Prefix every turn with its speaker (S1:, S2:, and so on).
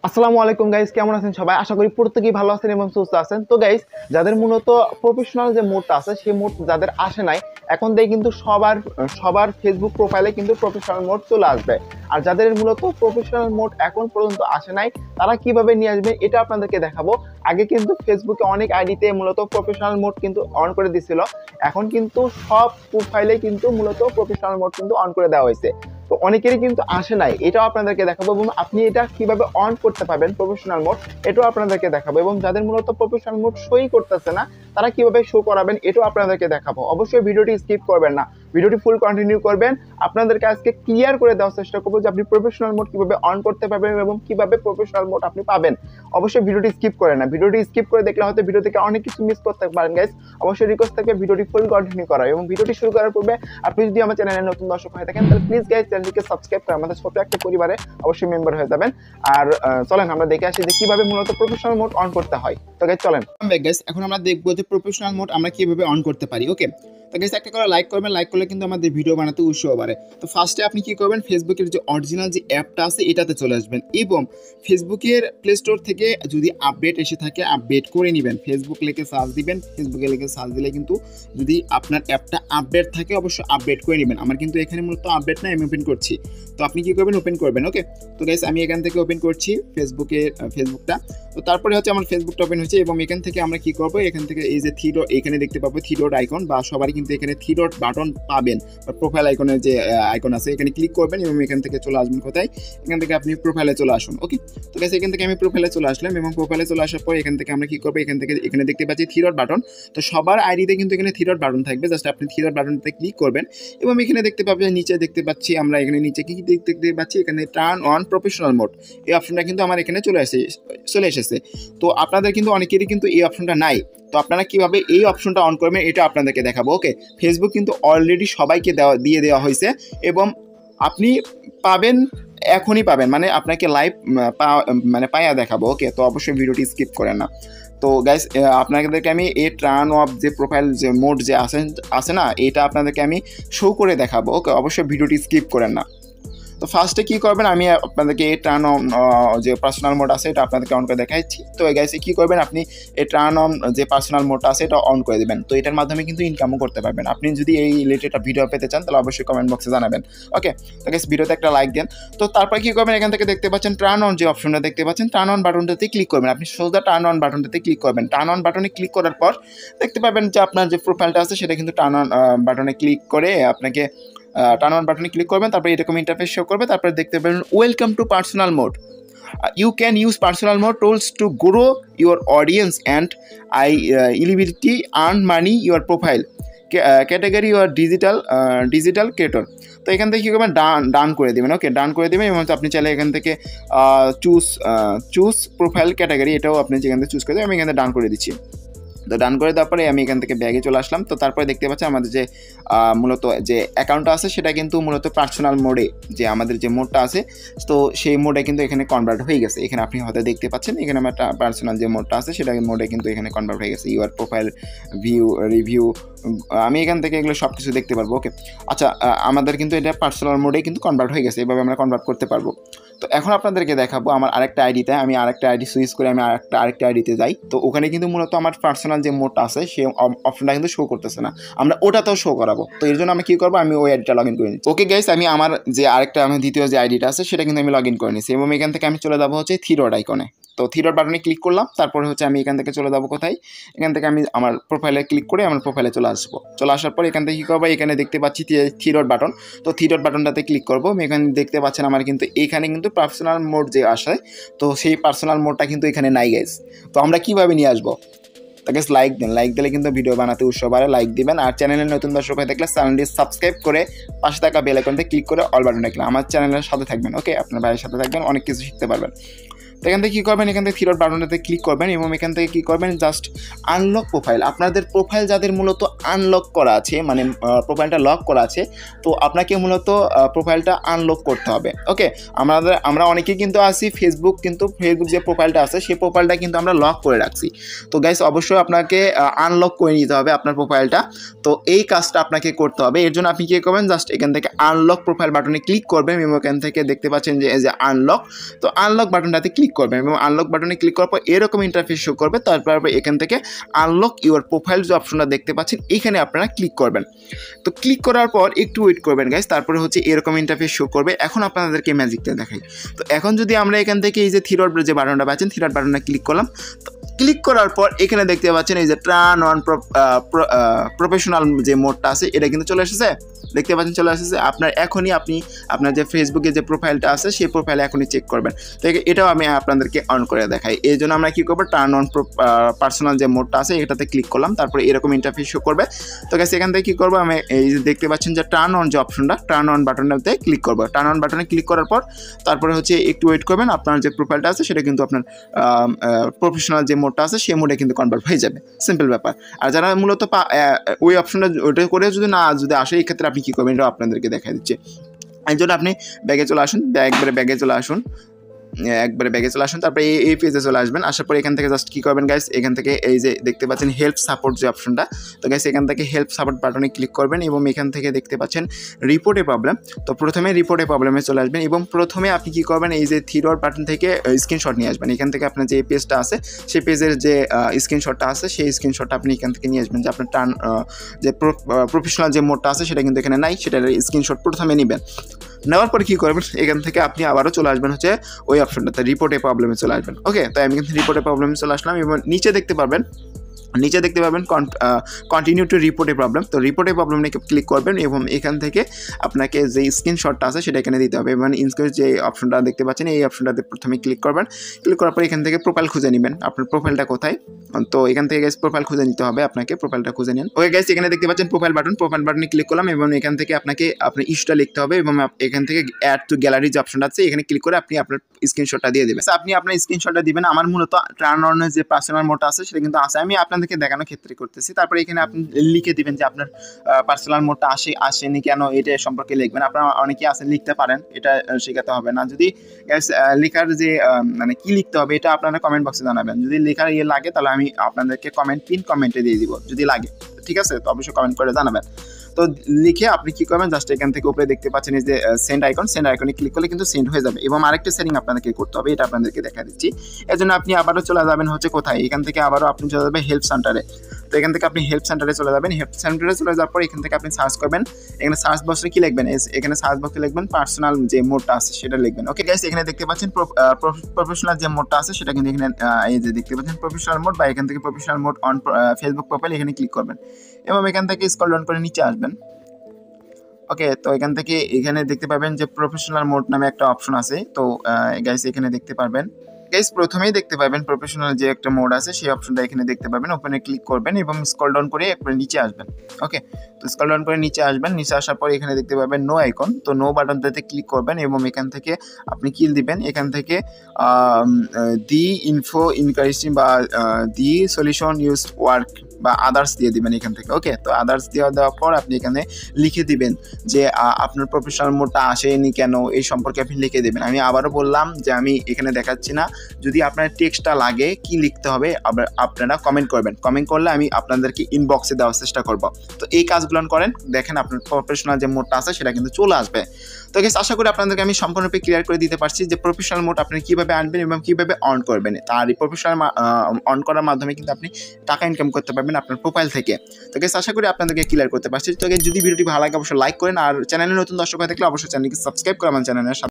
S1: আসসালামু আলাইকুম গাইস, কেমন আছেন সবাই? আশা করি প্রত্যেকেই ভালো আছেন এবং সুস্থ আছেন। তো গাইস, যাদের মূলত প্রফেশনাল যে মোডটা আছে সেই মোড যাদের আসে নাই, এখন থেকে কিন্তু সবার সবার ফেসবুক প্রোফাইলে কিন্তু প্রফেশনাল মোড চলে আসবে। আর যাদের মূলত প্রফেশনাল মোড এখন পর্যন্ত আসে নাই, তারা কিভাবে নিয়ে আসবে এটা আপনাদেরকে দেখাবো। আগে কিন্তু ফেসবুকে অনেক আইডিতে মূলত প্রফেশনাল মোড কিন্তু অন করে দিছিল, এখন কিন্তু সব প্রোফাইলে কিন্তু মূলত প্রফেশনাল মোড কিন্তু অন করে দেওয়া হয়েছে। তো অনেকেরই কিন্তু আসে নাই, এটাও আপনাদেরকে দেখাবো এবং আপনি এটা কিভাবে অন করতে পারবেন প্রফেশনাল মোড এটাও আপনাদেরকে দেখাবো। এবং যাদের মূলত প্রফেশনাল মোড শোই করতেছে না, তারা কিভাবে শো করাবেন এটাও আপনাদেরকে দেখাবো। অবশ্যই ভিডিওটি স্কিপ করবেন না, ভিডিওটি ফুল কন্টিনিউ করবেন। আপনাদেরকে আজকে ক্লিয়ার করে দেওয়ার চেষ্টা করবো যে আপনি প্রফেশনাল মোড কিভাবে অন করতে পারবেন এবং কিভাবে প্রফেশনাল মোড আপনি পাবেন। অবশ্যই ভিডিওটি স্কিপ করে না, ভিডিওটি স্কিপ করে দেখলে হয়তো ভিডিও থেকে অনেক কিছু মিস করতে পারেন গাইস। অবশ্যই রিকোয়েস্ট থাকবে ভিডিওটি ফুল কন্টিনিউ করা। এবং ভিডিওটি শুরু করার পূর্বে আপনি যদি আমার চ্যানেলে নতুন দর্শক হয়ে থাকেন, তাহলে প্লিজ গাইস চ্যানেলটিকে সাবস্ক্রাইব করে আমাদের ছোট একটা পরিবারে অবশ্যই মেম্বার হয়ে যাবেন। আর চলেন আমরা দেখে আসি যে কিভাবে মূলত প্রফেশনাল মোড অন করতে হয়। তো গাইস চলেন গাইস, এখন আমরা দেখবো যে প্রফেশনাল মোড আমরা কিভাবে অন করতে পারি। ওকে, তো গাইস একটা করে লাইক করবেন, লাইক করলে কিন্তু আমাদের ভিডিও বানাতে উৎসাহ বাড়ে। তো ফার্স্টে আপনি কি করবেন, ফেসবুকের যে অরিজিনাল যে অ্যাপটা আছে এটাতে চলে আসবেন এবং ফেসবুকের প্লে স্টোর থেকে যদি আপডেট এসে থাকে আপডেট করে নেবেন। ফেসবুক লিখে সার্চ দিবেন, ফেসবুকে লিখে সার্চ দিলে কিন্তু যদি আপনার অ্যাপটা আপডেট থাকে অবশ্যই আপডেট করে নেবেন। আমার কিন্তু এখানে মূলত আপডেট না, আমি ওপেন করছি। তো আপনি কি করবেন, ওপেন করবেন। ওকে, তো গাইস আমি এখান থেকে ওপেন করছি ফেসবুকটা। তো তারপরে হচ্ছে আমার ফেসবুকটা ওপেন হচ্ছে এবং এখান থেকে আমরা কি করবো, এখান থেকে এই যে থ্রি ডট এখানে দেখতে পাবো, থ্রি ডট আইকন বা সবারই কিন্তু এখানে থ্রি ডট বাটন পাবেন বা প্রোফাইল আইকনের যে আইকন আছে এখানে ক্লিক করবেন এবং এখান থেকে চলে আসবেন কোথায়, এখান থেকে আপনি প্রোফাইলে চলে আসুন। ওকে, তো গাইস এখান থেকে আমি প্রোফাইলে চলে আসলাম এবং প্রোফাইলে চলে আসার পর এখান থেকে আমরা কি করবো, এখান থেকে এখানে দেখতে পাচ্ছি থ্রি ডট বাটন। তো সবার আইডিতে কিন্তু এখানে থ্রি ডট বাটন থাকবে, জাস্ট আপনি থ্রি ডট বাটনটাতে ক্লিক করবেন এবং এখানে দেখতে পাবেন নিচে দেখতে পাচ্ছি আমরা এখানে নিচে কি দেখতে পাচ্ছি, এখানে টার্ন অন প্রফেশনাল মোড এই অপশনটা কিন্তু আমার এখানে চলে এসেছে। তো আপনাদের কিন্তু অনেকেরই কিন্তু এই অপশনটা নাই। তো আপনারা কিভাবে এই অপশনটা অন করবেন এটা আপনাদেরকে দেখাবো। ওকে, ফেসবুক কিন্তু অলরেডি সবাইকে দিয়ে দেওয়া হয়েছে এবং আপনি পাবেন, এখনই পাবেন, মানে আপনাকে লাইভ পায়া দেখাবো। ওকে, তো অবশ্যই ভিডিওটি স্কিপ করেন না। তো গাইস আপনাদেরকে আমি এই টার্ন অফ যে প্রোফাইল যে মোড যে আছে না, এটা আপনাদেরকে আমি শো করে দেখাবো। ওকে, অবশ্যই ভিডিওটি স্কিপ করেন না। তো ফার্স্টে কি করবেন, আমি আপনাদেরকে এই টার্ন অন যে পার্সোনাল মোড আছে এটা আপনাদেরকে অন করে দেখাচ্ছি। তো গাইস কি করবেন, আপনি এই টার্ন অন যে পার্সোনাল মোডটা আছে এটা অন করে দেবেন। তো এটার মাধ্যমে কিন্তু ইনকামও করতে পারবেন। আপনি যদি এই রিলেটেড ভিডিও পেতে চান তাহলে অবশ্যই কমেন্ট বক্সে জানাবেন। ওকে, তো গাইস ভিডিওতে একটা লাইক দেন। তো তারপর কি করবেন, এখান থেকে দেখতে পাচ্ছেন টার্ন অন যে অপশনটা দেখতে পাচ্ছেন, টার্ন অন বাটনটাতে ক্লিক করবেন। আপনি সোজা টার্ন অন বাটনটাতে ক্লিক করবেন। টার্ন অন বাটনে ক্লিক করার পর দেখতে পাবেন যে আপনার যে প্রোফাইলটা আছে সেটা কিন্তু টার্ন অন বাটনে ক্লিক করে আপনাকে টার্ন অন বাটনে ক্লিক করবেন। তারপরে এরকম ইন্টারফেস শো করবে। তারপরে দেখতে পাবেন welcome to personal mode, you can use personal mode tools to grow your audience and eligibility earn money your profile category your digital creator. তো এখান থেকে কী করবেন, ডান করে দেবেন। ওকে, ডান করে দেবেন এবং আপনি চাইলে এখান থেকে চুজ প্রোফাইল ক্যাটাগরি এটাও আপনি যেখান থেকে চুজ করে দেবেন। আমি এখান থেকে ডান করে দিচ্ছি। তো ডান করে দেওয়ার পরে আমি এখান থেকে ব্যাগে চলে আসলাম। তো তারপরে দেখতে পাচ্ছি আমাদের যে মূলত যে অ্যাকাউন্টটা আছে সেটা কিন্তু মূলত পার্সোনাল মোডে যে আমাদের যে মোডটা আছে, তো সেই মোডে কিন্তু এখানে কনভার্ট হয়ে গেছে। এখানে আপনি হয়তো দেখতে পাচ্ছেন এখানে আমার পার্সোনাল যে মোডটা আছে সেটা মোডে কিন্তু এখানে কনভার্ট হয়ে গেছে। ইউর প্রোফাইল ভিউ রিভিউ আমি এখান থেকে এগুলো সব কিছু দেখতে পারবো। ওকে, আচ্ছা আমাদের কিন্তু এটা পার্সোনাল মোডে কিন্তু কনভার্ট হয়ে গেছে, এভাবে আমরা কনভার্ট করতে পারবো। তো এখন আপনাদেরকে দেখাবো আমার আরেকটা আইডিতে, আমি আরেকটা আইডি সুইচ করে আমি আরেকটা আইডিতে যাই। তো ওখানে কিন্তু মূলত আমার পার্সোনাল যে মোডটা আছে সেই অপশনটা কিন্তু শো করতেছে না, আমরা ওটাতেও শো করাবো। তো এর জন্য আমি কী করবো, আমি ওই আইডিটা লগ ইন করে নিচ্ছি। ওকে গাইস, আমি আমার যে আমার দ্বিতীয় যে আইডিটা আছে সেটা কিন্তু আমি লগ ইন করে নিচ্ছি এবং এখান থেকে আমি চলে যাবো হচ্ছে থ্রি ডট আইকনে। তো থ্রি ডট বাটনে ক্লিক করলাম। তারপরে হচ্ছে আমি এখান থেকে চলে যাবো কোথায়, এখান থেকে আমি আমার প্রোফাইলে ক্লিক করে আমার প্রোফাইলে চলে আসবো। চলে আসার পর এখান থেকে কী করবো, এখানে দেখতে পাচ্ছি থ্রি ডট বাটন। তো থ্রি ডট বাটনটাতে ক্লিক করবো। এখানে দেখতে পাচ্ছেন আমার কিন্তু এখানে কিন্তু পার্সোনাল মোড যে আসে, তো সেই পার্সোনাল মোডটা কিন্তু এখানে নাই গাইস। তো আমরা কীভাবে নিয়ে আসবো, তাকে লাইক দেন, লাইক দিলে কিন্তু ভিডিও বানাতে উৎসাহ বাড়ে, লাইক দিবেন। আর চ্যানেলের নতুন দর্শক হয়ে থাকলে চ্যানেলটি সাবস্ক্রাইব করে পাশে থাকা বেল আইকনতে ক্লিক করে অল বাটন রাখলে আমার চ্যানেলের সাথে থাকবেন। ওকে, আপনার ভাইয়ের সাথে থাকবেন, অনেক কিছু শিখতে পারবেন। তো এখান থেকে কী করবেন, এখান থেকে থ্রি ডট বাটনটাতে ক্লিক করবেন এবং এখান থেকে কী করবেন, জাস্ট আনলক প্রোফাইল। আপনাদের প্রোফাইল যাদের মূলত আনলক করা আছে, মানে প্রোফাইলটা লক করা আছে, তো আপনাকে মূলত প্রোফাইলটা আনলক করতে হবে। ওকে, আমরা অনেকেই কিন্তু আছি ফেসবুক যে প্রোফাইলটা আছে সেই প্রোফাইলটা কিন্তু আমরা লক করে রাখছি। তো গাইস অবশ্যই আপনাকে আনলক করে নিতে হবে আপনার প্রোফাইলটা। তো এই কাজটা আপনাকে করতে হবে। এর জন্য আপনি কী করবেন, জাস্ট এখান থেকে আনলক প্রোফাইল বাটনে ক্লিক করবেন এবং এখান থেকে দেখতে পাচ্ছেন যে আনলক, তো আনলক বাটনটাতে ক্লিক করবেন এবং আনলক বাটনে ক্লিক করার পর এরকম ইন্টারফেস শো করবে। তারপর এখান থেকে আনলক ইউর প্রোফাইল যে অপশনটা দেখতে পাচ্ছেন এখানে আপনারা ক্লিক করবেন। তো ক্লিক করার পর একটু ওয়েট করবেন গাইস, তারপরে হচ্ছে এরকম ইন্টারফেস শো করবে। এখন আপনাদেরকে ম্যাজিকটা দেখাই। তো এখন যদি আমরা এখান থেকে এই যে থ্রি ডট যে বাটনটা পাচ্ছেন থ্রি ডট বাটনে ক্লিক করলাম। ক্লিক করার পর এখানে দেখতে পাচ্ছেন এই যে টার্ন অন প্রফেশনাল যে মোডটা আছে এটা কিন্তু চলে এসেছে, দেখতে পাচ্ছেন চলে এসেছে। আপনি আপনার যে ফেসবুকে যে প্রোফাইলটা আছে সেই প্রোফাইল এখনই চেক করবেন। তো এটাও আমি আপনাদেরকে অন করে দেখাই। এই জন্য আমরা কী করবো, টার্ন অন পার্সোনাল যে মোডটা আছে এটাতে ক্লিক করলাম, তারপরে এরকম ইন্টারফেস শো করবে। তো গাইস এখান থেকে কী করবো, আমি এই যে দেখতে পাচ্ছেন যে টার্ন অন যে অপশনটা, টার্ন অন বাটনটাতে ক্লিক করবো। টার্ন অন বাটনে ক্লিক করার পর তারপরে হচ্ছে একটু ওয়েট করবেন, আপনার যে প্রোফাইলটা আছে সেটা কিন্তু আপনার প্রফেশনাল যে মোডটা আছে সেই মোডে কিন্তু কনভার্ট হয়ে যাবে, সিম্পল ব্যাপার। আর যারা মূলত ওই অপশনটা ওইটা করে যদি আসে এই ক্ষেত্রে আপনি কী করবেন এটা আপনাদেরকে দেখা দিচ্ছে। এই জন্য আপনি ব্যাগে চলে আসুন, ব্যাগে চলে আসুন, তারপরে এই পেজে চলে আসবেন। আসার পর এখান থেকে জাস্ট কী করবেন গাইস, এখান থেকে এই যে দেখতে পাচ্ছেন হেল্প সাপোর্ট যে অপশনটা, তো গাইস এখান থেকে হেল্প সাপোর্ট বাটনে ক্লিক করবেন এবং এখান থেকে দেখতে পাচ্ছেন রিপোর্ট এ প্রবলেম। তো প্রথমে রিপোর্ট এ প্রবলেমে চলে আসবেন এবং প্রথমে আপনি কী করবেন, এই যে থ্রি ডট বাটন থেকে স্ক্রিনশট নিয়ে আসবেন। এখান থেকে আপনার যে পেজটা আছে সেই পেজের যে স্ক্রিনশটটা আছে সেই স্ক্রিনশটটা আপনি এখান থেকে নিয়ে আসবেন। যে আপনার যে প্রফেশনাল যে মোডটা আছে সেটা কিন্তু এখানে নাই, সেটার স্ক্রিনশট প্রথমে নেবেন। নেওয়ার পরে কী করবেন, এখান থেকে আপনি আবারও চলে আসবেন হচ্ছে ওই অপশনটাতে রিপোর্টে প্রবলেমে চলে আসবেন। ওকে, তো আমি কিন্তু রিপোর্টে প্রবলেমে চলে আসলাম এবং নিচে দেখতে পাবেন কন্টিনিউ টু রিপোর্টে প্রবলেম। তো রিপোর্টে প্রবলেম নিয়ে ক্লিক করবেন এবং এখান থেকে আপনাকে যে স্ক্রিনশটটা আছে সেটা এখানে দিতে হবে এবং যে অপশনটা দেখতে পাচ্ছেন এই অপশনটাতে প্রথমে ক্লিক করবেন। ক্লিক করার পর এখান থেকে প্রোফাইল খুঁজে নেবেন, আপনার প্রোফাইলটা কোথায়। তো এখান থেকে গাইস প্রোফাইল খুঁজে নিতে হবে, আপনাকে প্রোফাইলটা খুঁজে নেন। ওকে গাইস, এখানে দেখতে পাচ্ছেন প্রোফাইল বাটনে ক্লিক করলাম এবং এখান থেকে আপনাকে আপনার ইস্যুটা লিখতে হবে এবং এখান থেকে অ্যাড টু গ্যালারি যে অপশনটা আছে এখানে ক্লিক করে আপনি আপনার স্ক্রিনশটটা দিয়ে দেবেন। আপনি আপনার স্ক্রিনশটটা দিবেন। আমার মূলত টার্ন অনের যে পার্সোনাল মোডটা আছে সেটা কিন্তু আছে, আমি আপনাদেরকে দেখানোর ক্ষেত্রে করতেছি। তারপরে এখানে আপনি লিখে দিবেন যে আপনার পার্সোনাল মোডটা আসেনি কেন, এটা সম্পর্কে লিখবেন। আপনারা অনেকেই আছেন লিখতে পারেন, এটা শেখাতে হবে না। যদি লেখার যে মানে কি লিখতে হবে এটা আপনারা কমেন্ট বক্সে জানাবেন। যদি লেখার লাগে তাহলে আমি আপনাদেরকে পিন কমেন্টে দিয়ে দিব যদি লাগে, ঠিক আছে? তো অবশ্যই কমেন্ট করে জানাবেন। তো লিখে আপনি কী করবেন, জাস্ট এখান থেকে উপরে দেখতে পাচ্ছেন এই যে সেন্ড আইকনে ক্লিক করলে কিন্তু সেন্ড হয়ে যাবে। এবং আরেকটা সেটিং আপনাদেরকে করতে হবে, এটা আপনাদেরকে দেখা দিচ্ছি। এর জন্য আপনি আবারও চলে যাবেন হচ্ছে কোথায়, এখান থেকে আবারও আপনি চলে যাবেন হেল্প সেন্টারে। তো এখান থেকে আপনি হেল্প সেন্টারে চলে যাবেন। হেল্প সেন্টারে চলে যাওয়ার পর এখান থেকে আপনি সার্চ করবেন। এখানে সার্চ বক্সে কি লিখবেন, এখানে সার্চ বক্সে লিখবেন পার্সোনাল যে মোডটা আছে সেটা লিখবেন। ওকে গাইস, এখানে দেখতে পাচ্ছেন প্রফেশনাল যে মোডটা আছে সেটা কিন্তু এখানে এই যে দেখতে পাচ্ছেন প্রফেশনাল মোড, বা এখান থেকে professional mode on Facebook profile এখানে ক্লিক করবেন এবং এখান থেকে স্ক্রল ডাউন করে নিচে আসবেন। ওকে, তো এখান থেকে এখানে দেখতে পাবেন যে প্রফেশনাল মোড নামে একটা অপশন আছে। তো গাইস এখানে দেখতে পারবেন, গাইস প্রথমেই দেখতে পাবেন প্রফেশনাল যে একটা মোড আছে সেই অপশনটা এখানে দেখতে পাবেন। ওপেনে ক্লিক করবেন এবং স্ক্রল ডাউন করে একবারে নিচে আসবেন। ওকে, তো স্ক্রল ডাউন করে নিচে আসবেন। নিচে আসার পর এখানে দেখতে পাবেন নো আইকন, তো নো বাটনটাতে ক্লিক করবেন এবং এখান থেকে আপনি কি দিবেন, এখান থেকে দি ইনফো ইনকারেজিং বা দি সলিউশন ইউজ ওয়ার্ক বা আদার্স দিয়ে দিবেন এখান থেকে। ওকে, তো আদার্স দেওয়ার পর আপনি এখানে লিখে দিবেন যে আপনার প্রফেশনাল মোডটা আসেনি কেন এই সম্পর্কে আপনি লিখে দেবেন। আমি আবারও বললাম যে আমি এখানে দেখাচ্ছি না, যদি আপনার টেক্সটটা লাগে কি লিখতে হবে আপনারা কমেন্ট করবেন। কমেন্ট করলে আমি আপনাদেরকে ইনবক্সে দেওয়ার চেষ্টা করব। তো এই কাজগুলো করেন, দেখেন আপনার প্রফেশনাল যে মোডটা আছে সেটা কিন্তু চলে আসবে। তো গাইস আশা করি আপনাদেরকে আমি সম্পূর্ণরূপে ক্লিয়ার করে দিতে পারছি যে প্রফেশনাল মোড আপনি কীভাবে আনবেন এবং কীভাবে অন করবেন। তার এই প্রফেশনাল অন করার মাধ্যমে কিন্তু আপনি টাকা ইনকাম করতে পারবেন আপনার প্রোফাইল থেকে। তো গাইস আশা করি আপনাদেরকে ক্লিয়ার করতে পারছি। তো যদি ভিডিওটি ভালো লাগে অবশ্যই লাইক করেন, আর চ্যানেলে নতুন দর্শক হয়ে থাকলে অবশ্যই চ্যানেলকে সাবস্ক্রাইব করে আমার চ্যানেলের সাথে